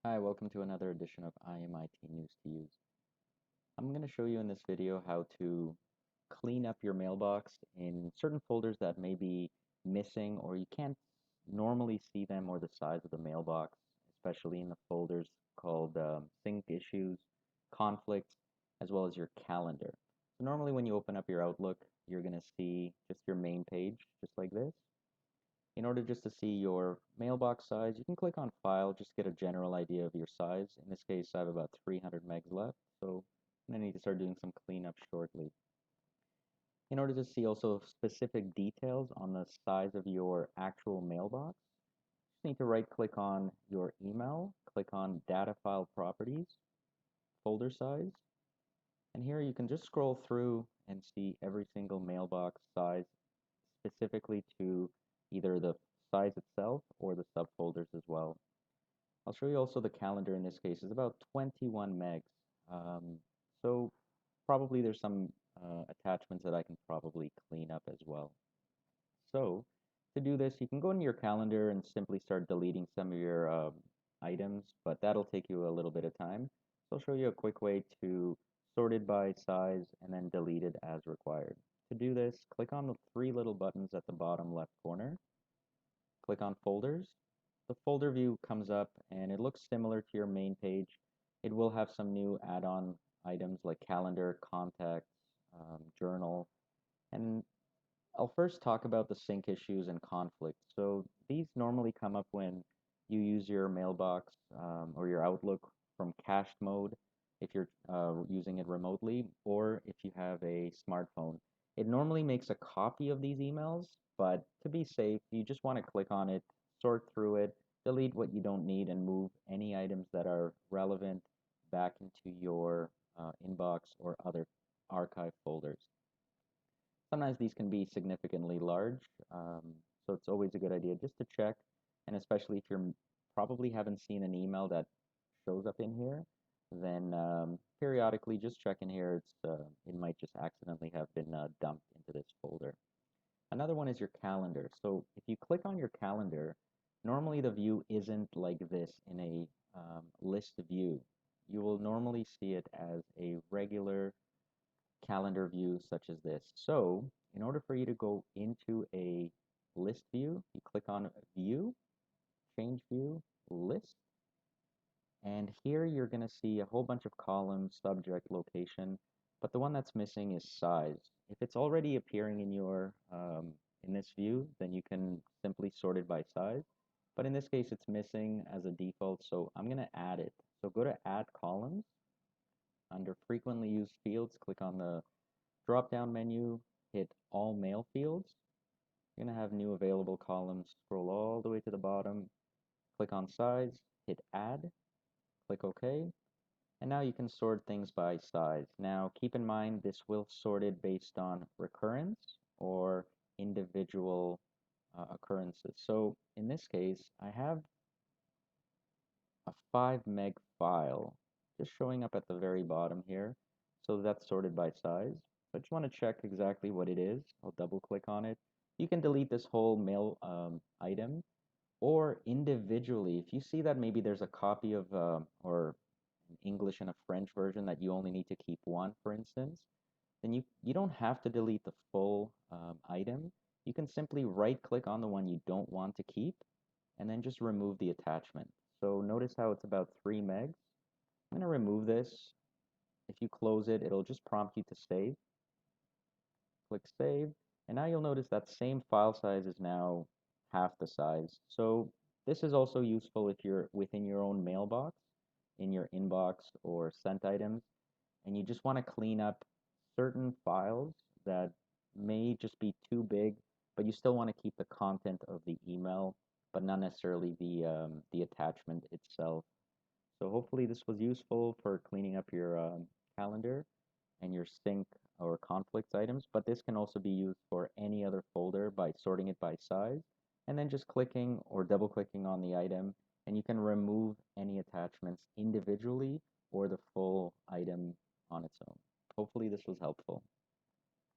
Hi, welcome to another edition of IMIT News to Use. I'm going to show you in this video how to clean up your mailbox in certain folders that may be missing or you can't normally see them or the size of the mailbox, especially in the folders called sync issues, conflicts, as well as your calendar. So normally when you open up your Outlook, you're going to see just your main page, just like this. In order just to see your mailbox size, you can click on File, just get a general idea of your size. In this case, I have about 300 megs left, so I'm going to need to start doing some cleanup shortly. In order to see also specific details on the size of your actual mailbox, you need to right-click on your email, click on Data File Properties, Folder Size, and here you can just scroll through and see every single mailbox size specifically to either the size itself or the subfolders as well. I'll show you also the calendar in this case is about 21 megs. So probably there's some attachments that I can probably clean up as well. So to do this, you can go into your calendar and simply start deleting some of your items, but that'll take you a little bit of time. So I'll show you a quick way to sort it by size and then delete it as required. To do this, click on the three little buttons at the bottom left corner. Click on Folders. The folder view comes up and it looks similar to your main page. It will have some new add-on items like calendar, contacts, journal, and I'll first talk about the sync issues and conflicts. So these normally come up when you use your mailbox or your Outlook from cached mode if you're using it remotely, or if you have a smartphone. It normally makes a copy of these emails, but to be safe, you just want to click on it, sort through it, delete what you don't need, and move any items that are relevant back into your inbox or other archive folders. Sometimes these can be significantly large, so it's always a good idea just to check, and especially if you're probably haven't seen an email that shows up in here, then periodically just check in here. It might just accidentally have been dumped into this folder. Another one is your calendar. So if you click on your calendar, normally the view isn't like this in a list view. You will normally see it as a regular calendar view such as this. So in order for you to go into a list view, you click on View, Change View, List, and here you're going to see a whole bunch of columns, subject, location, but the one that's missing is size. If it's already appearing in your in this view, then you can simply sort it by size. But in this case, it's missing as a default, so I'm going to add it. So go to Add Columns. Under Frequently Used Fields, click on the drop-down menu, hit All Mail Fields. You're going to have new available columns. Scroll all the way to the bottom, click on Size, hit Add, click OK, and now you can sort things by size. Now keep in mind this will sort it based on recurrence or individual occurrences. So in this case, I have a 5 meg file just showing up at the very bottom here. So that's sorted by size. I just want to check exactly what it is. I'll double click on it. You can delete this whole mail item, or individually, if you see that maybe there's a copy of or an English and a French version that you only need to keep one, for instance, then you don't have to delete the full item. You can simply right click on the one you don't want to keep and then just remove the attachment. So notice how it's about 3 megs. I'm going to remove this. If you close it, it'll just prompt you to save. Click Save, and now you'll notice that same file size is now half the size. So this is also useful if you're within your own mailbox, in your inbox or sent items, and you just want to clean up certain files that may just be too big, but you still want to keep the content of the email, but not necessarily the attachment itself. So hopefully this was useful for cleaning up your calendar and your sync or conflicts items, but this can also be used for any other folder by sorting it by size and then just clicking or double clicking on the item, and you can remove any attachments individually or the full item on its own. Hopefully this was helpful.